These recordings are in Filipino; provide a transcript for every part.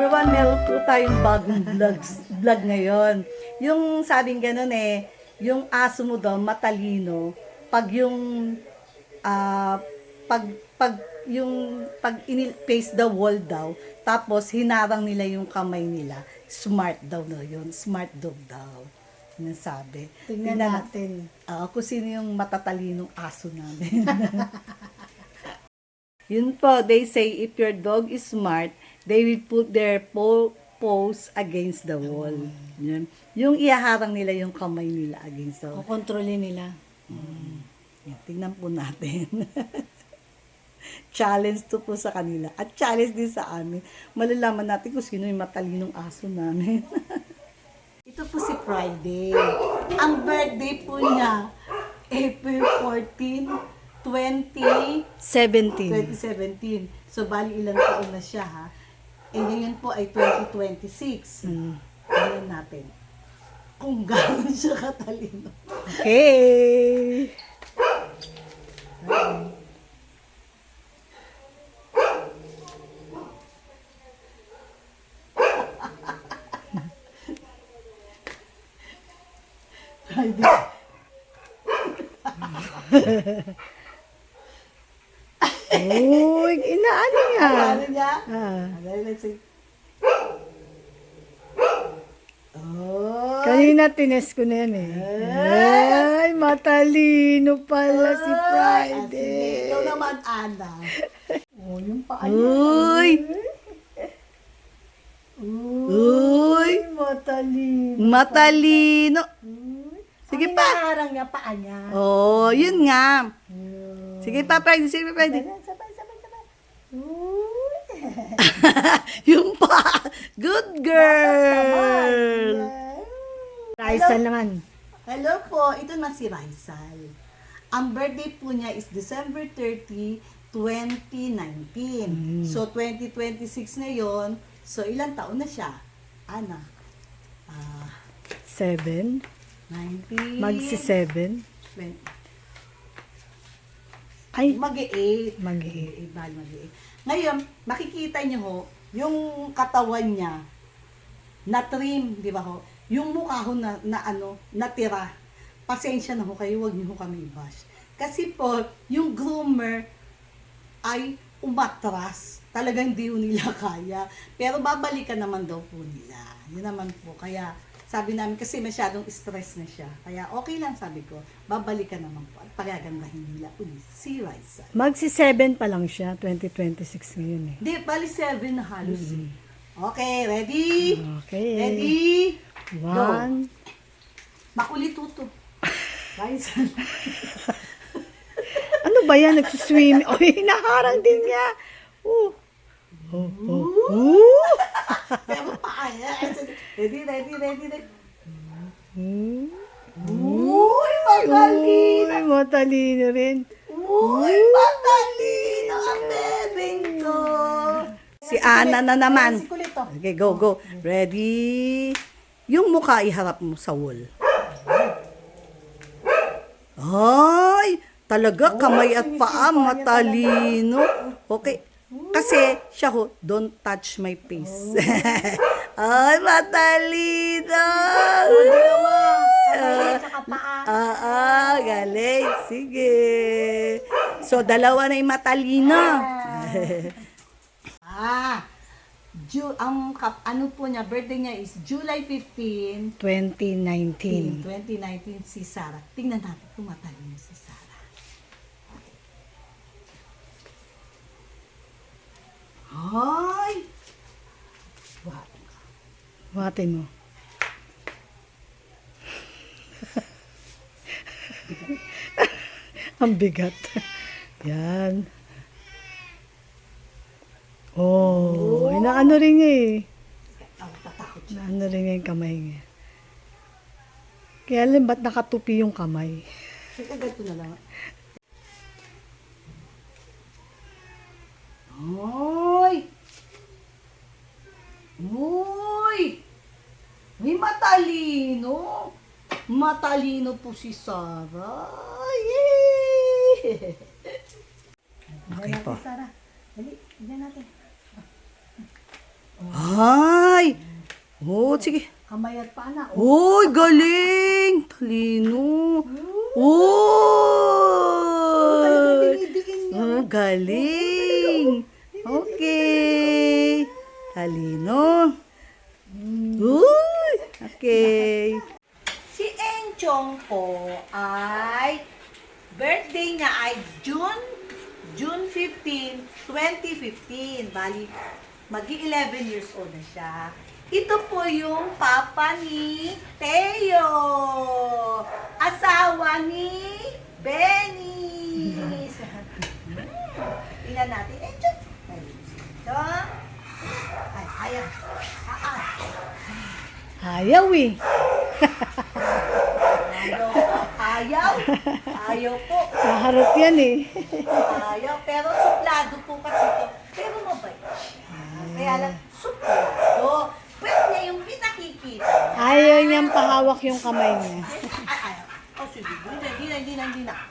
everyone, meron po tayong bagong vlog ngayon. Yung sabing ganun yung aso mo daw matalino pag yung ah, pag face the wall daw, tapos hinarang nila yung kamay nila, smart daw na yun, smart dog daw. Yun ang sabi. Tingnan natin. Kung sino yung matatalinong aso namin. Yun po, they say if your dog is smart, they will put their paws against the wall. Yun. Yung ihaharang nila yung kamay nila against the wall. Kukontrolin nila. Yan, tingnan po natin. Challenge to po sa kanila. At challenge din sa amin. Malalaman natin kung sino yung matalinong aso namin. Ito po si Friday. Ang birthday po niya, April 14, 2017. So, bali ilang taon na siya, ha? Eh, ngayon po ay 2026. Tingnan natin kung gano'n siya katalino. Okay. Friday. Uy, inaano niya? Ano niya? Let's see. Oh, Kanina tines ko na yan Ay, matalino pala si Friday. Ikaw naman, Ana. Oh, yung paa niya. Uy! Uy! Matalino. Matalino. Sige pa. Hinaharang niya paa niya. Oh, yun nga. Sige pa, Friday. Sige pa, Friday. Sabay. Uy! Yung pa. Good girl. Raisa naman. Hello po. Ito naman si Raisal. Ang birthday po niya is December 30, 2019. So, 2026 na yon. So, ilang taon na siya? Ana? 7. 19. Magsi-7. 20. Ay, Mag-8. Mag-8. Mag-8. Ngayon, makikita niyo ho, yung katawan niya, na-trim, di ba ho? Yung mukha ho natira. Pasensya na ho kayo, huwag niyo ho kami i-bash. Kasi po, yung groomer ay umatras. Talagang hindi ho nila kaya. Pero babalikan naman daw po nila. Yun naman po. Kaya, sabi namin, kasi masyadong stress na siya. Kaya okay lang, sabi ko, babalikan naman po. At pagagandahin nila ulit si Raisa. magsi-7 pa lang siya. 2026 ngayon Hindi, bali 7 na halos. Okay, ready? Okay. Ready? 1. Makulit to. Raisa. Ano ba yan? Nagsuswim. Oh, hinaharang din niya. Pero paaya. Ready? Uy, matalino. matalino rin. Uy, matalino ang bebeng ko. Si Ana na naman. Si Kulito. Okay, go. Ready? Yung mukha iharap mo sa wall. Ay, talaga kamay at paa matalino. Okay. Kasi siya ho, don't touch my face. Ay, matalino. Galing. Sige. So, dalawa na yung matalino. Ano po niya, birthday niya is July 15, 2019. 2019 si Sarah. Tingnan natin kung matalino si Sarah. Ay! Buhatin mo. Ang bigat. Yan. Oh, inaano rin niya Tatakot siya. Inaano rin niya yung kamay niya. Kaya alam, ba't nakatupi yung kamay? Sige, ganito na lang. Hoy! May matalino! Matalino po si Sarah! Yay! Okay po. Sarah, dali, dyan natin. Ay! Oh, sige. Kamay at paa na. Uy, galing! Talino. Uy! Oh, galing! Okay. Talino. Uy! Okay. Si Enchong po ay birthday niya ay June 15, 2015. Bali, magi-11 years old na siya. Ito po yung papa ni Teo. Asawa ni Benny. Tingnan natin. Enchong. Ito. Ay, ayaw. Ayaw eh. Ayaw po. Ayaw. Ayaw po. Naharot yan eh. Ayaw. Pero suplado po kasi ito. Pero mabait siya. Kaya lang, suplado. Pwede niya yung pinakikita. Ayaw niyang pahawak yung kamay niya. Ayaw. Oh, sige. Hindi na.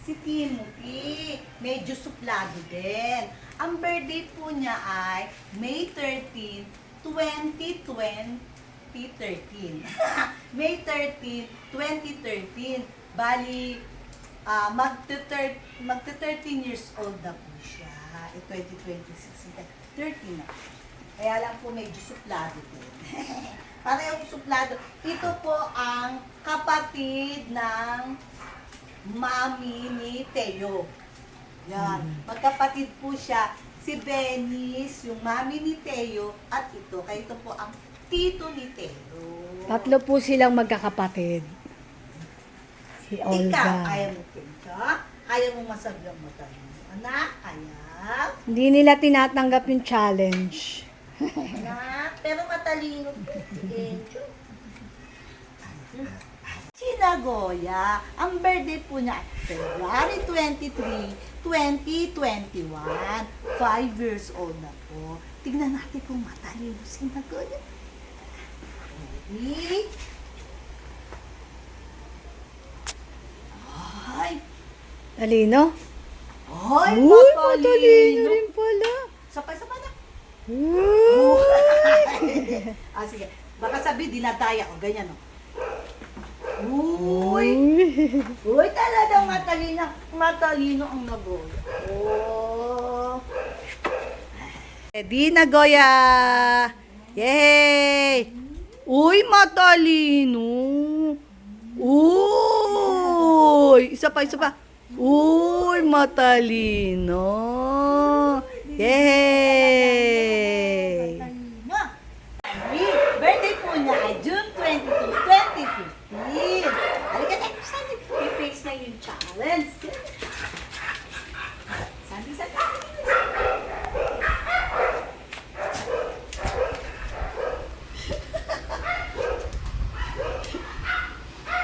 Si Timothy, medyo suplado din. Ang birthday po niya ay May 13, 2013. May 13, 2013. Bali, magte-13 years old na po siya. 2026. 13 na. Kaya lang po medyo suplado din. Parehong suplado. Ito po ang kapatid ng mami ni Teo. Yan. Magkapatid po siya. Si Benis, yung mami ni Teo, at ito. Kaya ito po ang tito ni Teo. Tatlo po silang magkakapatid. Si Ikaw, Olga. ayaw mo pinto? Ayaw mo masabihan mo tayo. Anak, ayaw. Hindi nila tinatanggap yung challenge. Anak, pero matalino po si Encho. Si Nagoya, ang birthday po niya ay February 23, 2021. 5 years old na po. Tignan natin kung matalino si Nagoya. Ready? Ay! Talino? Ay, Uy, matalino rin pala. Sapay na. Uy. Sige. Baka sabi, dinadaya ko. Ganyan, no? Uy! Uy, talagang matalino ang Nagoya. Oh! Ready, Nagoya! Yay! Uy, matalino! Uy! Isa pa. Uy, matalino! Yay! Birthday po niya ay June 22, 2015. Halika na, Sandy. I-face na yung challenge. Sandy.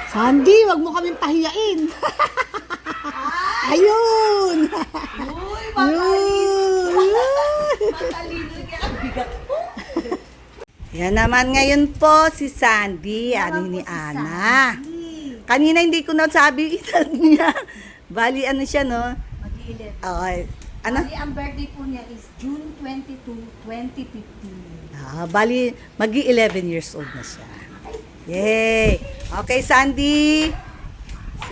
Sandy, wag mo kaming pahiyain. Ayun! Uy, matalino. Ayun! Matalino niya. Ang bigat po. Yan naman ngayon po si Sandy, ani ni Ana. Kanina hindi ko nasabi edad niya. Bali ano siya, no? Mag-iilit. Okay. Ano? Bali, ang birthday po niya is June 22, 2015. Bali, magi-11 years old na siya. Yay! Okay, Sandy.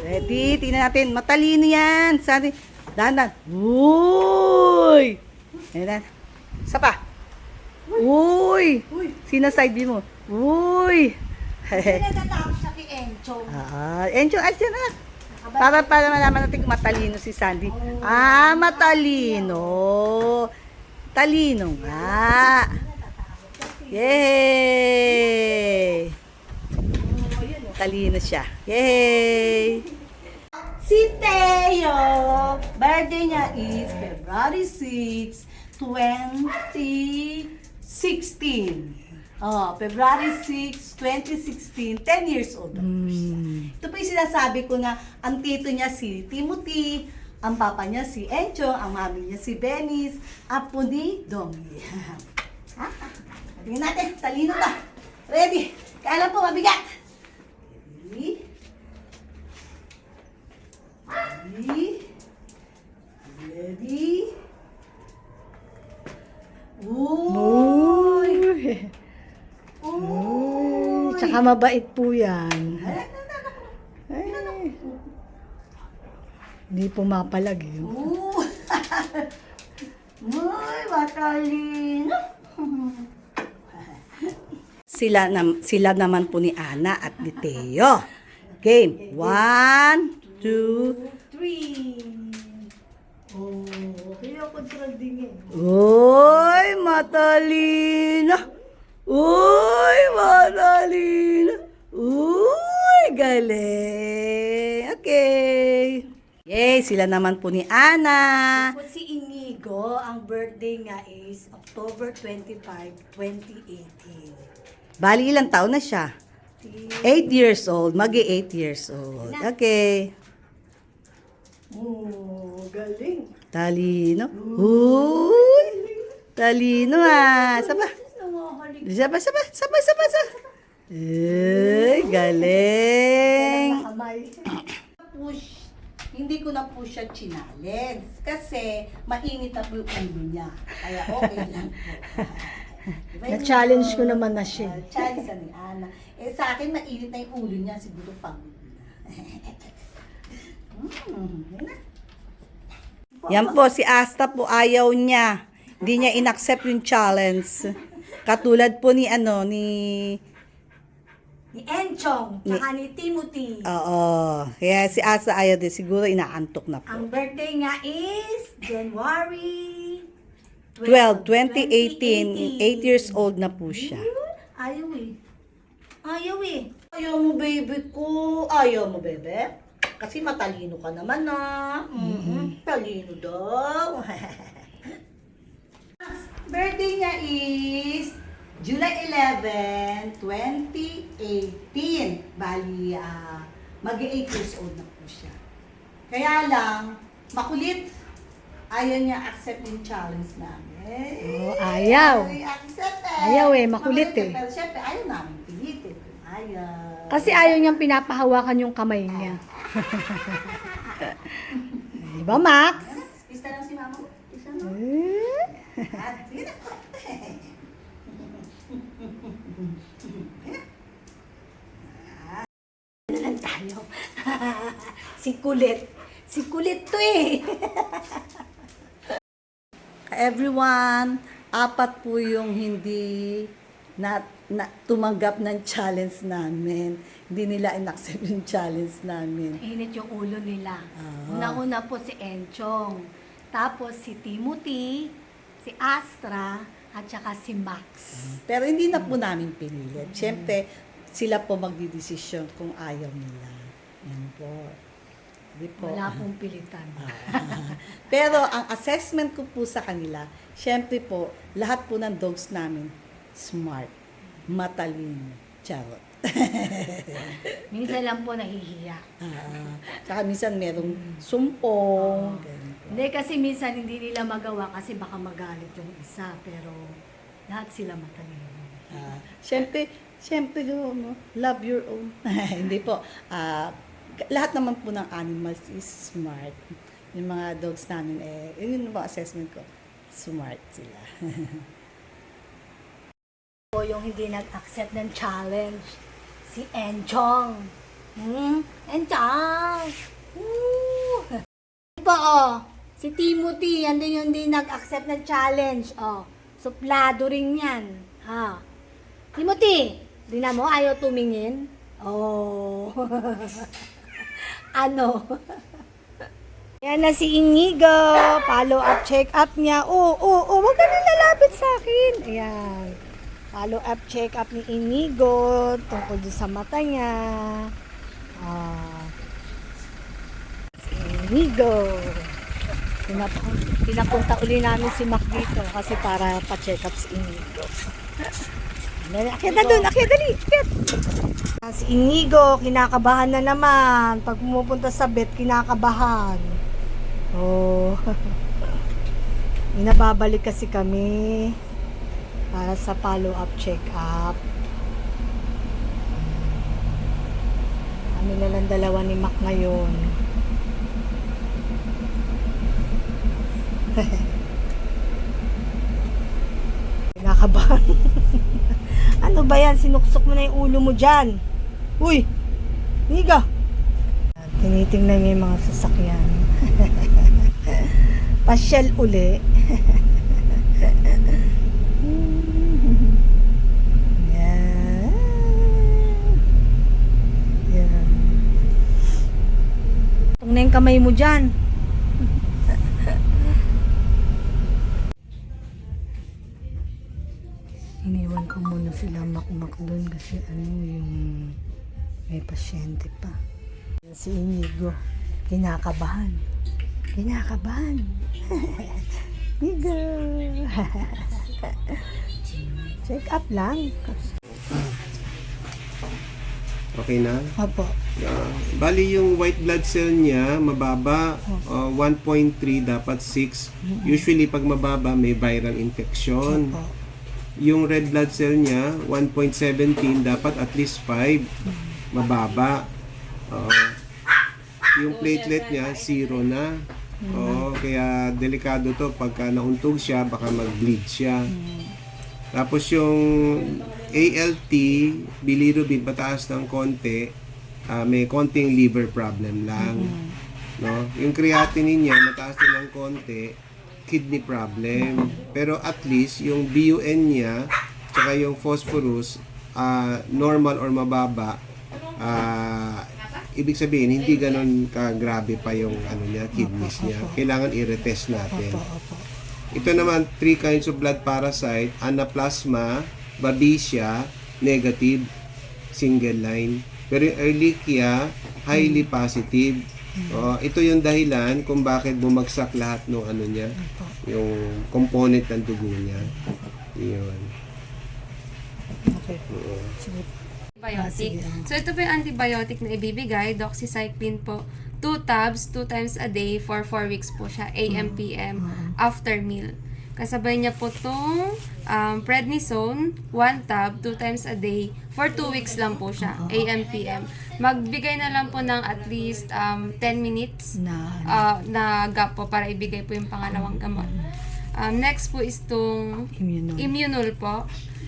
Ready? Tingnan natin. Matalino yan. Sandy. Dahan. Uy! Ayan. Isa pa. Uy! Sinaside mo. Uy! Nagtatapos siya kay Encho. Encho, asya na. Para malaman natin kung matalino si Sandy. Matalino. Talino nga. Yay! Talino siya. Yay! Si Teo, birthday niya is February 6, 2016. February 6, 2016, 10 years old. Ito po yung sinasabi ko na ang tito niya si Timothy, ang papa niya si Encho, ang mami niya si Benis, apo ni Domi. Tingnan natin, talino na. Ready? Kaya lang po, mabigat. Ready? Ready? Ooh! Tsaka mabait po yan. Ay. Hindi pumapalag eh. Oo. Ay, matalino. Sila naman po ni Ana at ni Teo. Game. 1, 2, 3. Oh, kaya control din eh. Uy, matalino. Uy, matalino. Uy, galing. Okay. Yay, sila naman po ni Ana. Tapos si Inigo, ang birthday nga is October 25, 2018. Bali, ilang taon na siya? 8 years old. Magi 8 years old. Okay. Oh, galing. Talino. Uy, talino ah. Saba. Saba. Uy, galing. Kamay. Push. Hindi ko na po siya challenge kasi mainit na po yung ulo niya. Kaya okay lang po. Diba yun? Na-challenge ko naman na siya. Challenge ni Ana. Eh sa akin, mainit na yung ulo niya. Siguro pagod na. Yan po, si Asta po ayaw niya. Hindi niya inaccept yung challenge. Katulad po ni Ni Enchong, tsaka ni Timothy. Oo. Kaya si Asa ayaw din. Siguro inaantok na po. Ang birthday nga is January 12, 2018. 8 years old na po siya. Ayaw eh. Ayaw eh. Ayaw mo, baby ko. Ayaw mo, bebe? Kasi matalino ka naman, na. Talino daw. Birthday niya is July 11, 2018. Bali, mag-8 years old na po siya. Kaya lang, makulit. Ayaw niya accept yung challenge namin. Oh, ayaw. Accept Ayaw eh, makulit eh. Pero syempre, ayaw namin pilitin. Ayaw. Kasi ayaw niyang pinapahawakan yung kamay niya. Di ba, Max? Pista lang si mama mo. Pista mo. Sige na. Nalan tayo. Si Kulit. Si Kulit to eh. Everyone, 4 po yung hindi na tumanggap ng challenge namin. Hindi nila inaccept yung challenge namin. Init yung ulo nila. Ah. Una-una po si Enchong. Tapos si Timothy, si Astra, at saka si Max. Pero hindi na po namin pinilit. Siyempre, sila po magdidesisyon kung ayaw nila. Yan po. Di po. Wala pong pilitan. Pero ang assessment ko po sa kanila, syempre po, lahat po ng dogs namin, smart, matalino, charot. Minsan lang po nahihiya. Tsaka minsan merong sumpong. ganun po. Hindi kasi minsan hindi nila magawa kasi baka magalit yung isa. Pero lahat sila matalino. Syempre, no, love your own. Hindi po. Lahat naman po ng animals is smart. Yung mga dogs namin, yun yung assessment ko, smart sila. O yung hindi nag-accept ng challenge, si Enchong. Enchong! Woo! Pa si Timothy, yan din yung hindi nag-accept ng challenge. Suplado rin yan. Timothy, di na mo, ayaw tumingin? Ano? Yan na si Inigo. Follow up, check up niya. Huwag ka na lalapit sa akin. Ayan. Follow up, check up ni Inigo tungkol sa mata niya. Si Inigo. Pinapunta uli namin si Mac dito kasi para pa-check up si Inigo. Akyat na dun, akyat, dali, akyat. Si Inigo, kinakabahan na naman. Pag pumupunta sa vet, kinakabahan. Inababalik kasi kami para sa follow-up check-up. Kami na lang dalawa ni Mac ngayon. kinakabahan. Ano ba yan? Sinuksok mo na yung ulo mo dyan. Uy! Niga! Tinitingnan niya yung mga sasakyan. Pasyal uli. Yan. Yan. Tung na yung kamay mo dyan. Iniwan ko muna sila makmak doon kasi yung may pasyente pa. Si Inigo, kinakabahan. Kinakabahan. Inigo. Check up lang. Okay na? Opo. Bali yung white blood cell niya mababa, 1.3 dapat 6. Usually pag mababa may viral infection. Opo. Yung red blood cell niya 1.17 dapat at least 5. Mababa. Yung platelet niya 0 na. Kaya delikado to pagka nauntog siya baka mag-bleed siya. Tapos yung ALT, bilirubin pataas ng konti, may konting liver problem lang. No? Yung creatinine niya mataas din ng konti, kidney problem. Pero at least yung BUN niya tsaka yung phosphorus normal or mababa. Ibig sabihin hindi ganoon kagrabe pa yung niya, kidneys niya. Kailangan i-retest natin. Ito naman 3 kinds of blood parasite, anaplasma, babesia, negative, single line. Pero yung Ehrlichia, highly positive. Ito yung dahilan kung bakit bumagsak lahat ng niya, yung component ng dugo niya. Yun. Okay. Sige. Antibiotic. So, ito po yung antibiotic na ibibigay, doxycycline po. 2 tabs, 2 times a day for 4 weeks po siya, AM, PM, after meal. Kasabay niya po itong prednisone, 1 tab, 2 times a day, for 2 weeks lang po siya, AM, PM. Magbigay na lang po ng at least 10 minutes na gap po para ibigay po yung pangalawang gamot. Next po is itong Immunol po.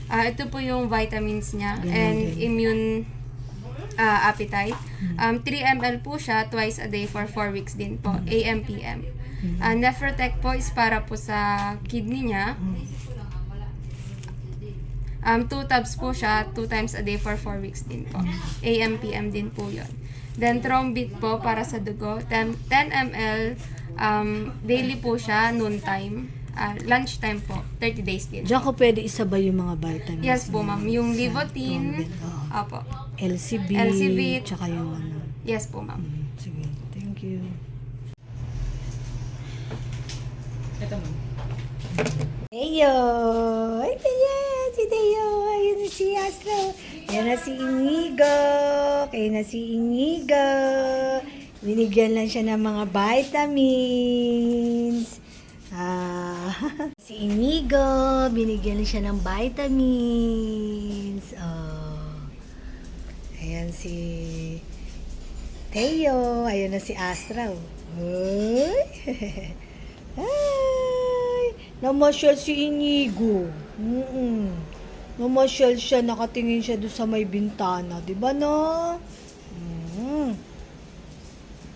Ito po yung vitamins niya and immune appetite. 3 ml po siya twice a day for 4 weeks din po, AM, PM. Nephrotek po is para po sa kidney niya. 2 tabs po siya 2 times a day for 4 weeks din po. AM, PM din po yun. Then Thrombit po para sa dugo. 10 ml daily po siya, noon time. Lunchtime po, 30 days din. Diyan ko pwede isabay yung mga vitamins. Yes po, ma'am. Yung Livotine, opo. LCB, tsaka yung Yes po, ma'am. Sige, thank you. Ito, ma'am. Teo! Ay, kaya! Si Teo! Ayun na si Astro! Yan na si Inigo! Kaya na si Inigo! Binigyan lang siya ng mga vitamins. Si Inigo, binigyan siya ng vitamins. Ayan si Teo. Ayan na si Astra. Ay! Ay! Namasyal si Inigo. Namasyal siya, nakatingin siya doon sa may bintana. Diba no?